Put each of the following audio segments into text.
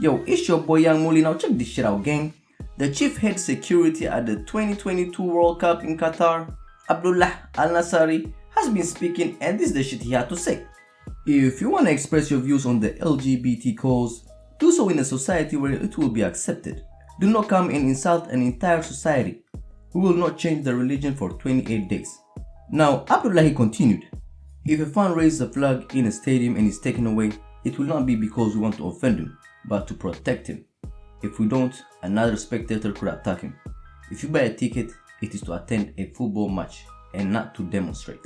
Yo, it's your boy YoungMully. Now check this shit out, gang. The chief head security at the 2022 World Cup in Qatar, Abdullah Al-Nasari, has been speaking, and this is the shit he had to say. If you want to express your views on the LGBT cause, do so in a society where it will be accepted. Do not come and insult an entire society. We will not change the religion for 28 days. Now, Abdullah continued, if a fan raises a flag in a stadium and is taken away, it will not be because we want to offend him, but to protect him. If we don't, another spectator could attack him. If you buy a ticket, it is to attend a football match and not to demonstrate.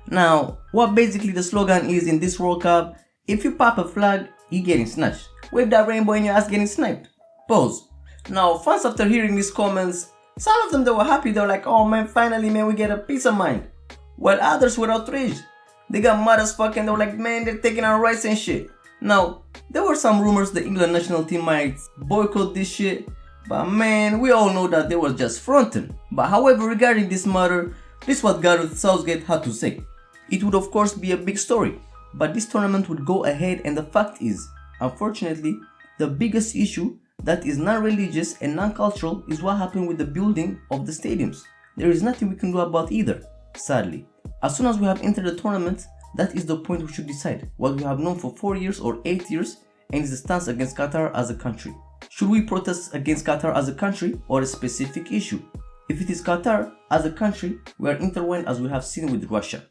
Now, what basically the slogan is in this World Cup, if you pop a flag, you're getting snatched. Wave that rainbow in your ass getting sniped. Pause. Now, fans after hearing these comments, some of them they were happy, they were like, oh man, finally man, we get a peace of mind. While others were outraged. They got mad as fuck and they were like, man, they're taking our rights and shit. Now, there were some rumors the England national team might boycott this shit, but man, we all know that they were just fronting. But however, regarding this matter, this is what Gareth Southgate had to say. It would of course be a big story, but this tournament would go ahead, and the fact is, unfortunately, the biggest issue that is non-religious and non-cultural is what happened with the building of the stadiums. There is nothing we can do about either, sadly. As soon as we have entered the tournament, that is the point we should decide what we have known for 4 years or 8 years, and is the stance against Qatar as a country. Should we protest against Qatar as a country or a specific issue? If it is Qatar as a country, we are intertwined as we have seen with Russia.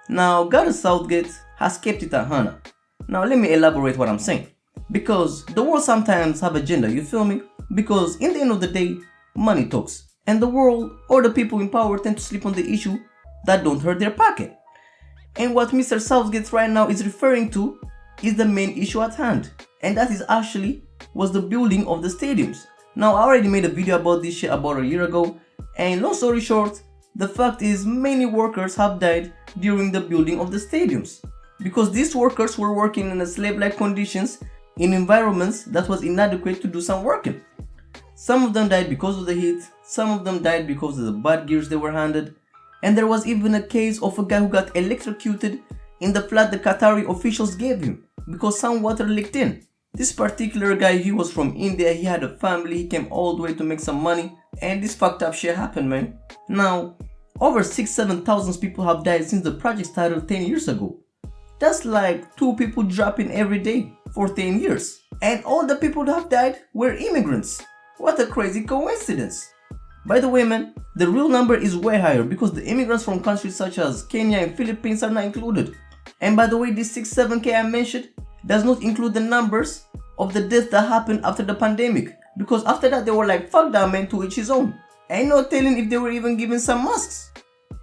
Now, Gareth Southgate has kept it at Hana. Now let me elaborate what I'm saying. Because the world sometimes have agenda, you feel me? Because in the end of the day, money talks. And the world or the people in power tend to sleep on the issue that don't hurt their pocket. And what Mr. Southgate right now is referring to is the main issue at hand. And that is actually was the building of the stadiums. Now I already made a video about this shit about a year ago. And long story short, the fact is many workers have died during the building of the stadiums. Because these workers were working in slave-like conditions in environments that was inadequate to do some working. Some of them died because of the heat, some of them died because of the bad gears they were handed, and there was even a case of a guy who got electrocuted in the flat the Qatari officials gave him because some water leaked in. This particular guy, he was from India, he had a family, he came all the way to make some money, and this fucked up shit happened, man. Now, over 6,000-7,000 people have died since the project started 10 years ago. That's like 2 people dropping every day for 10 years. And all the people that have died were immigrants. What a crazy coincidence. By the way, man, the real number is way higher because the immigrants from countries such as Kenya and Philippines are not included. And by the way, this 6-7k I mentioned does not include the numbers of the deaths that happened after the pandemic. Because after that they were like, fuck that man, to each his own. Ain't no telling if they were even given some masks.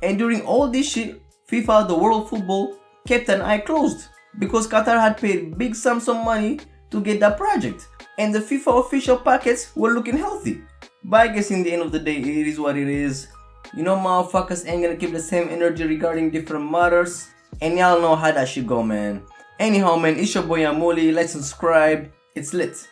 And during all this shit, FIFA, the world football, kept an eye closed because Qatar had paid big sums of money to get that project, and the FIFA official packets were looking healthy. But I guess in the end of the day, it is what it is. You know, motherfuckers ain't gonna keep the same energy regarding different matters, and y'all know how that shit go, man. Anyhow, man, it's your boy YoungMully. Like, subscribe, it's lit.